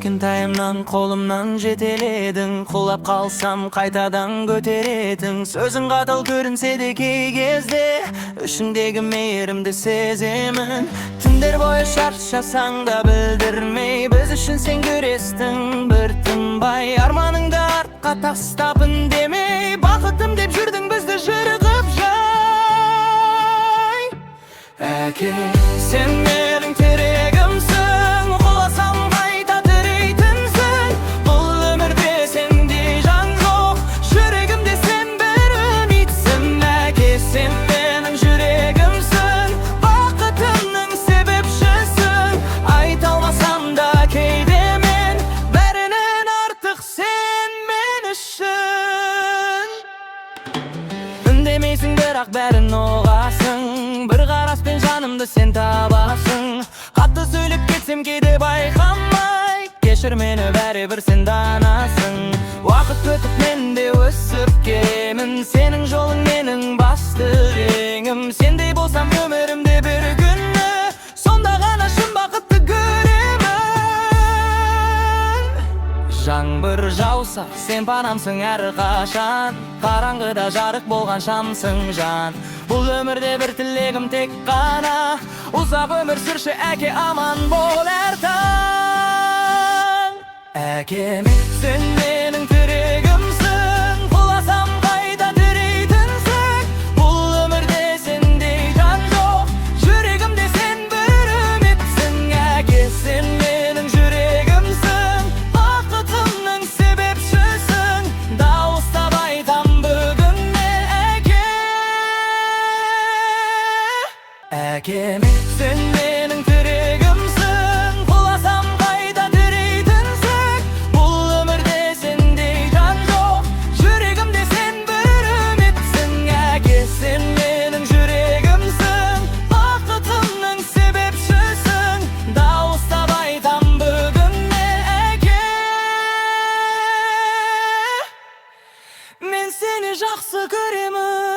Кішкентайымнан қолымнан жетеледің, құлап қалсам қайтадан көтеретін. Сөзің қатал көрінсе де кей кезде ішіңдегі мейірімді сеземін. Түндер бойы шаршасаң да білдірмей, біз үшін сен күрестің бір тынбай. Арманыңды артқа тастап үндемей, бақытым деп жүрдің бізді жырғып жай. Әке, сен менің терегімсің, құласам қайта тірейтінсің. Бұл өмірде сендей жан жоқ, жүрегімде сен бір үмітсің. Әке, сен менің жүрегімсің, бақытымның себепшісің. Айта алмасам да кейде мен, бәрінен артық сен мен үшін. Үндемейсің бірақ бәрін ұғасың, бір қараспен жанымды сен табасың. Қатты сөйлеп кетсем кейде байқамай, кешір мені бәрібір сен данасың. Уақыт өтіп мен де өсіп келемін, сенің жолың менің басты реңім. Сендей болсам өмірімде бір күні, сонда ғана шын бақытты көремін. Жаңбыр жауса сен панамсың әрқашан, қараңғыда жарық болған шамсың жан. Бұл өмірде бір тілегім тек қана, ұзақ өмір сүрші әке, аман бол әр таң. Әке, сен менің тірегімсің, құласам қайта тірейтінсің. Бұл өмірде сендей жан жоқ, жүрегімде сен бір үмітсің. Әке, сен менің жүрегімсің, бақытымның себепшісің. Дауыстап айтам бүгін мен әке. Әке, сен менің тірегімсің, құласам қайта тірейтінсің. Бұл өмірде сендей жан жоқ, жүрегімде сен бір үмітсің. Әке, сен менің жүрегімсің, бақытымның себепшісің. Дауыстап айтам бүгін мен әке. Мен сені жақсы көремін.